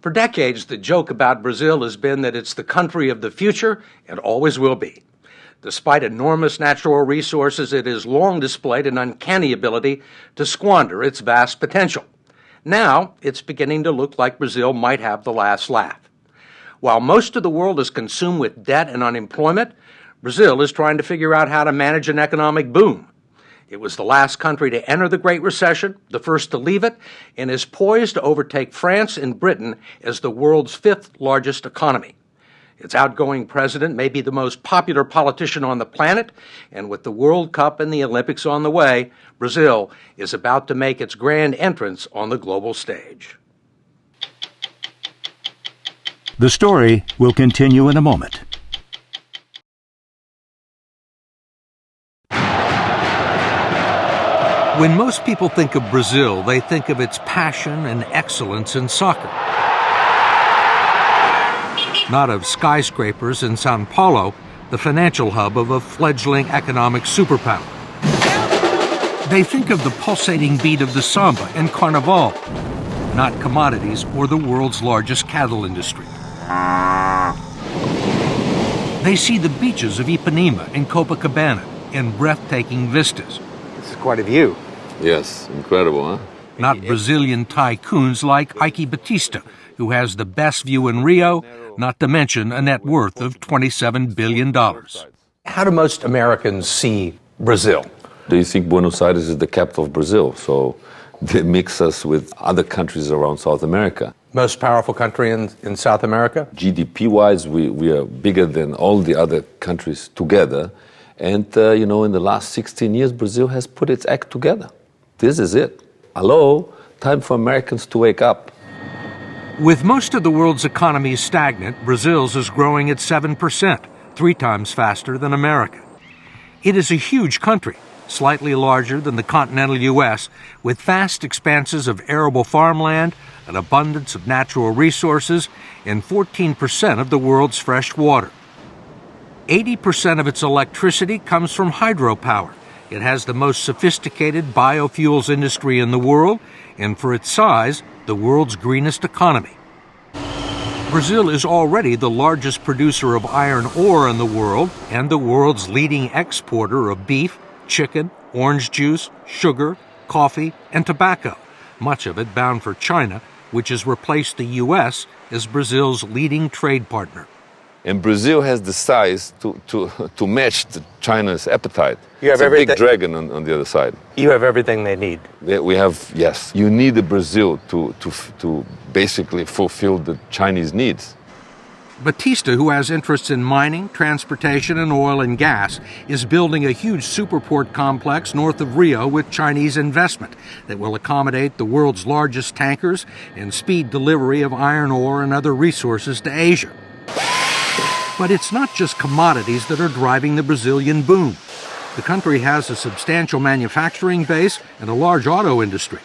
For decades, the joke about Brazil has been that it's the country of the future and always will be. Despite enormous natural resources, it has long displayed an uncanny ability to squander its vast potential. Now, it's beginning to look like Brazil might have the last laugh. While most of the world is consumed with debt and unemployment, Brazil is trying to figure out how to manage an economic boom. It was the last country to enter the Great Recession, the first to leave it, and is poised to overtake France and Britain as the world's fifth largest economy. Its outgoing president may be the most popular politician on the planet, and with the World Cup and the Olympics on the way, Brazil is about to make its grand entrance on the global stage. The story will continue in a moment. When most people think of Brazil, they think of its passion and excellence in soccer. Not of skyscrapers in Sao Paulo, the financial hub of a fledgling economic superpower. They think of the pulsating beat of the samba and carnival, not commodities or the world's largest cattle industry. They see the beaches of Ipanema and Copacabana and breathtaking vistas. This is quite a view. Yes, incredible, huh? Not Brazilian tycoons like Ike Batista, who has the best view in Rio, not to mention a net worth of $27 billion. How do most Americans see Brazil? They think Buenos Aires is the capital of Brazil, so they mix us with other countries around South America. Most powerful country in South America? GDP-wise, we are bigger than all the other countries together. And, in the last 16 years, Brazil has put its act together. This is it. Hello, time for Americans to wake up. With most of the world's economies stagnant, Brazil's is growing at 7%, 3 times faster than America. It is a huge country, slightly larger than the continental U.S., with vast expanses of arable farmland, an abundance of natural resources, and 14% of the world's fresh water. 80% of its electricity comes from hydropower. It has the most sophisticated biofuels industry in the world, and for its size, the world's greenest economy. Brazil is already the largest producer of iron ore in the world and the world's leading exporter of beef, chicken, orange juice, sugar, coffee, and tobacco, much of it bound for China, which has replaced the U.S. as Brazil's leading trade partner. And Brazil has the size to match China's appetite. It's a big dragon on the other side. You have everything they need. We have, yes. You need the Brazil to basically fulfill the Chinese needs. Batista, who has interests in mining, transportation, and oil and gas, is building a huge superport complex north of Rio with Chinese investment that will accommodate the world's largest tankers and speed delivery of iron ore and other resources to Asia. But it's not just commodities that are driving the Brazilian boom. The country has a substantial manufacturing base and a large auto industry.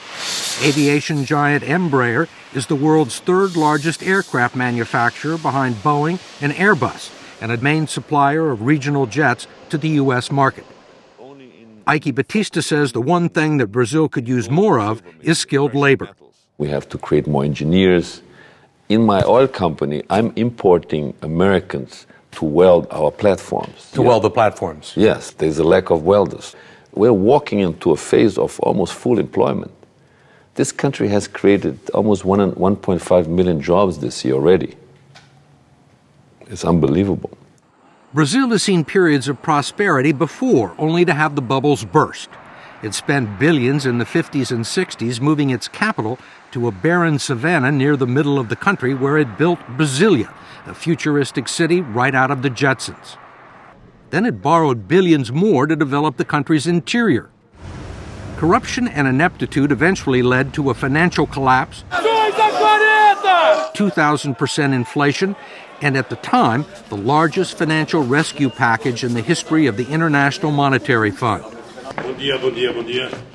Aviation giant Embraer is the world's third largest aircraft manufacturer behind Boeing and Airbus, and a main supplier of regional jets to the U.S. market. Ike Batista says the one thing that Brazil could use more of is skilled labor. We have to create more engineers. In my oil company, I'm importing Americans to weld our platforms. To weld the platforms? Yes, there's a lack of welders. We're walking into a phase of almost full employment. This country has created almost 1.5 million jobs this year already. It's unbelievable. Brazil has seen periods of prosperity before, only to have the bubbles burst. It spent billions in the 50s and 60s moving its capital to a barren savanna near the middle of the country where it built Brasilia, a futuristic city right out of the Jetsons. Then it borrowed billions more to develop the country's interior. Corruption and ineptitude eventually led to a financial collapse, 2,000% inflation, and at the time, the largest financial rescue package in the history of the International Monetary Fund.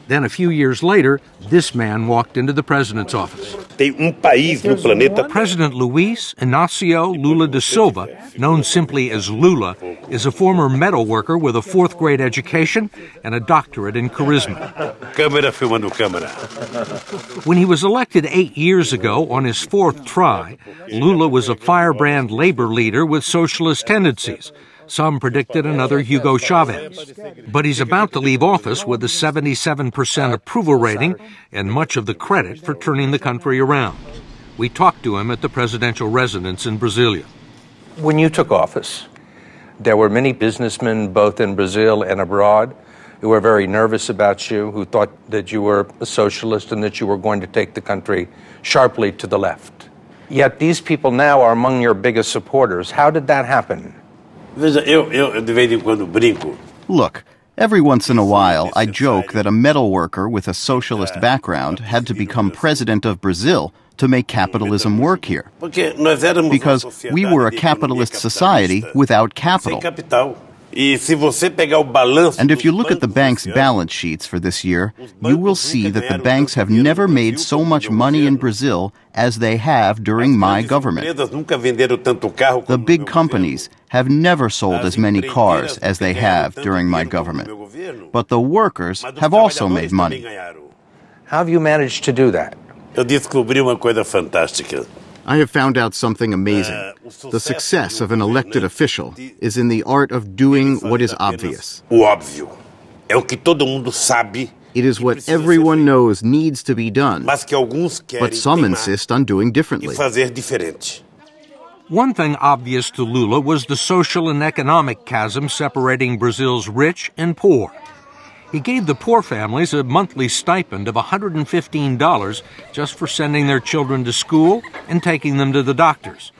Then a few years later, this man walked into the president's office. President Luiz Inácio Lula da Silva, known simply as Lula, is a former metal worker with a fourth-grade education and a doctorate in charisma. When he was elected 8 years ago on his fourth try, Lula was a firebrand labor leader with socialist tendencies. Some predicted another Hugo Chavez. But he's about to leave office with a 77% approval rating and much of the credit for turning the country around. We talked to him at the presidential residence in Brasilia. When you took office, there were many businessmen, both in Brazil and abroad, who were very nervous about you, who thought that you were a socialist and that you were going to take the country sharply to the left. Yet these people now are among your biggest supporters. How did that happen? Look, every once in a while I joke that a metal worker with a socialist background had to become president of Brazil to make capitalism work here. Because we were a capitalist society without capital. And if you look at the bank's balance sheets for this year, you will see that the banks have never made so much money in Brazil as they have during my government. The big companies have never sold as many cars as they have during my government. But the workers have also made money. How have you managed to do that? I have found out something amazing. The success of an elected official is in the art of doing what is obvious. It is what everyone knows needs to be done, but some insist on doing differently. One thing obvious to Lula was the social and economic chasm separating Brazil's rich and poor. He gave the poor families a monthly stipend of $115 just for sending their children to school and taking them to the doctors.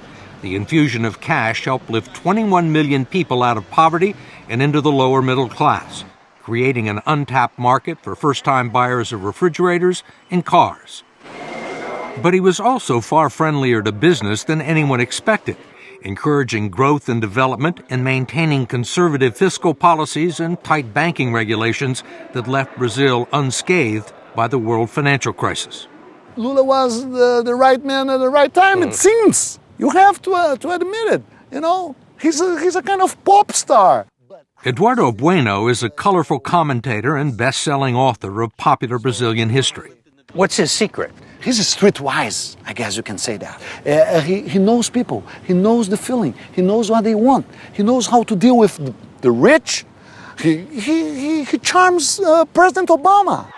The infusion of cash helped lift 21 million people out of poverty and into the lower middle class, creating an untapped market for first-time buyers of refrigerators and cars. But he was also far friendlier to business than anyone expected, encouraging growth and development and maintaining conservative fiscal policies and tight banking regulations that left Brazil unscathed by the world financial crisis. Lula was the right man at the right time, it seems. You have to admit it. You know, he's a kind of pop star. Eduardo Bueno is a colorful commentator and best-selling author of popular Brazilian history. What's his secret? He's streetwise, I guess you can say that. He knows people. He knows the feeling. He knows what they want. He knows how to deal with the rich. He charms President Obama.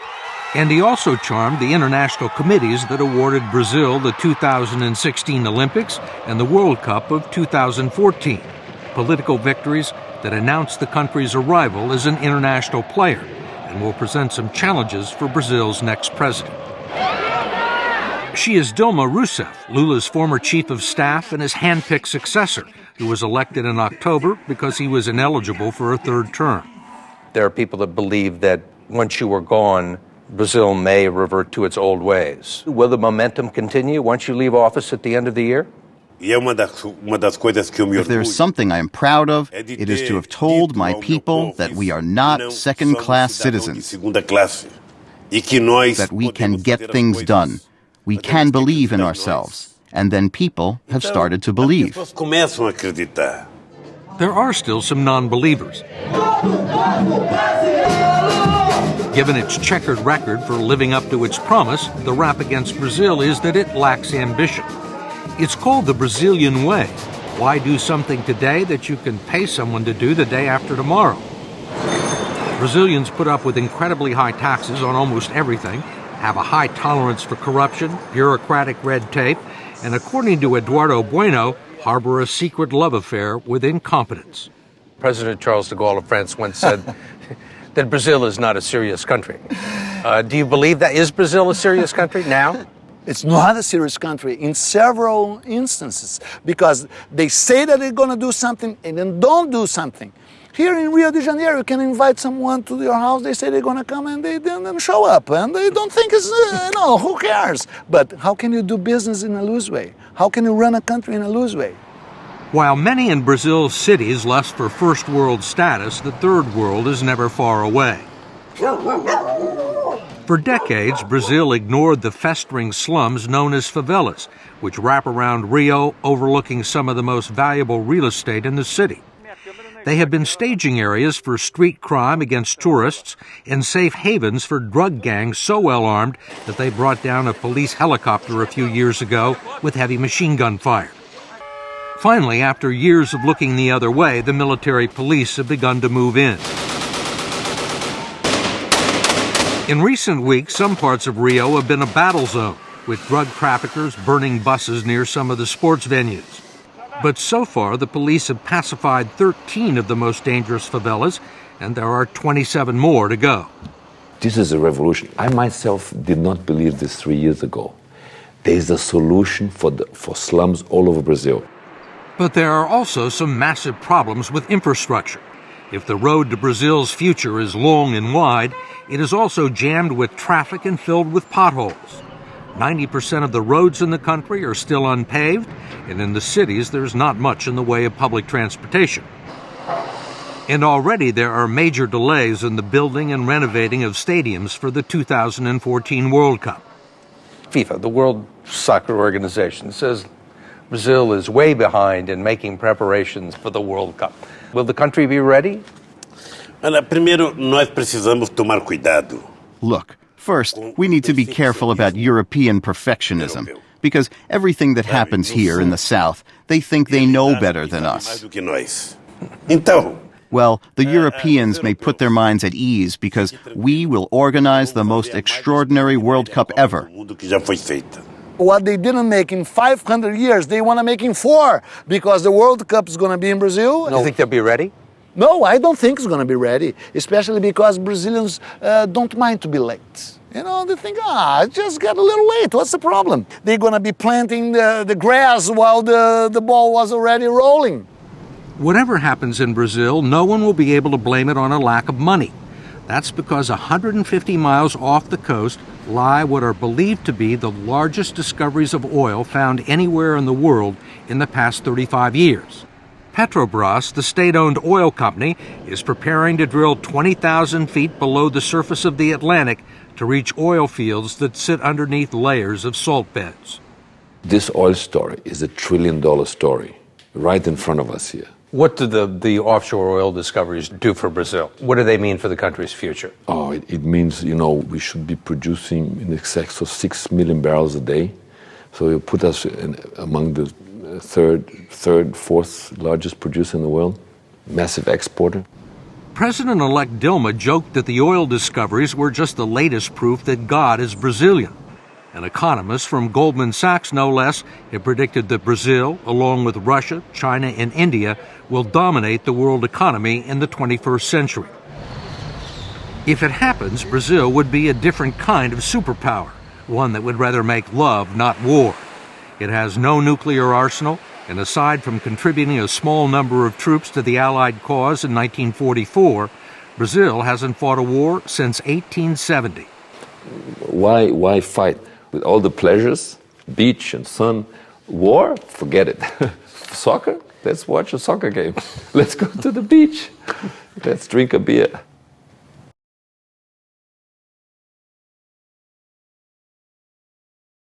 And he also charmed the international committees that awarded Brazil the 2016 Olympics and the World Cup of 2014, political victories that announced the country's arrival as an international player and will present some challenges for Brazil's next president. She is Dilma Rousseff, Lula's former chief of staff and his hand-picked successor, who was elected in October because he was ineligible for a third term. There are people that believe that once you are gone, Brazil may revert to its old ways. Will the momentum continue once you leave office at the end of the year? If there's something I am proud of, it is to have told my people that we are not second-class citizens, that we can get things done. We can believe in ourselves, and then people have started to believe. There are still some non-believers. Given its checkered record for living up to its promise, the rap against Brazil is that it lacks ambition. It's called the Brazilian way. Why do something today that you can pay someone to do the day after tomorrow? Brazilians put up with incredibly high taxes on almost everything, have a high tolerance for corruption, bureaucratic red tape, and according to Eduardo Bueno, harbor a secret love affair with incompetence. President Charles de Gaulle of France once said that Brazil is not a serious country. Do you believe that? Is Brazil a serious country now? It's not a serious country in several instances because they say that they're going to do something and then don't do something. Here in Rio de Janeiro, you can invite someone to your house, they say they're going to come and they don't show up and they don't think it's, no, who cares? But how can you do business in a loose way? How can you run a country in a loose way? While many in Brazil's cities lust for first world status, the third world is never far away. For decades, Brazil ignored the festering slums known as favelas, which wrap around Rio, overlooking some of the most valuable real estate in the city. They have been staging areas for street crime against tourists and safe havens for drug gangs so well armed that they brought down a police helicopter a few years ago with heavy machine gun fire. Finally, after years of looking the other way, the military police have begun to move in. In recent weeks, some parts of Rio have been a battle zone, with drug traffickers burning buses near some of the sports venues. But so far, the police have pacified 13 of the most dangerous favelas, and there are 27 more to go. This is a revolution. I myself did not believe this 3 years ago. There is a solution for slums all over Brazil. But there are also some massive problems with infrastructure. If the road to Brazil's future is long and wide, it is also jammed with traffic and filled with potholes. 90% of the roads in the country are still unpaved, and in the cities there's not much in the way of public transportation. And already there are major delays in the building and renovating of stadiums for the 2014 World Cup. FIFA, the World Soccer Organization, says Brazil is way behind in making preparations for the World Cup. Will the country be ready? Primeiro, nós precisamos tomar cuidado. Look, first, we need to be careful about European perfectionism, because everything that happens here in the South, they think they know better than us. Well, the Europeans may put their minds at ease because we will organize the most extraordinary World Cup ever. What they didn't make in 500 years, they want to make in 4, because the World Cup is going to be in Brazil. You think they'll be ready? No, I don't think it's going to be ready, especially because Brazilians don't mind to be late. You know, they think, just got a little late, what's the problem? They're going to be planting the grass while the ball was already rolling. Whatever happens in Brazil, no one will be able to blame it on a lack of money. That's because 150 miles off the coast lie what are believed to be the largest discoveries of oil found anywhere in the world in the past 35 years. Petrobras, the state-owned oil company, is preparing to drill 20,000 feet below the surface of the Atlantic to reach oil fields that sit underneath layers of salt beds. This oil story is $1 trillion story right in front of us here. What do the offshore oil discoveries do for Brazil? What do they mean for the country's future? Oh, it means, we should be producing in excess of 6 million barrels a day. So it put us among the third, fourth largest producer in the world, massive exporter. President-elect Dilma joked that the oil discoveries were just the latest proof that God is Brazilian. An economist from Goldman Sachs, no less, had predicted that Brazil, along with Russia, China, and India, will dominate the world economy in the 21st century. If it happens, Brazil would be a different kind of superpower, one that would rather make love, not war. It has no nuclear arsenal, and aside from contributing a small number of troops to the Allied cause in 1944, Brazil hasn't fought a war since 1870. Why fight? With all the pleasures, beach and sun, war, forget it. Soccer, let's watch a soccer game. Let's go to the beach. Let's drink a beer.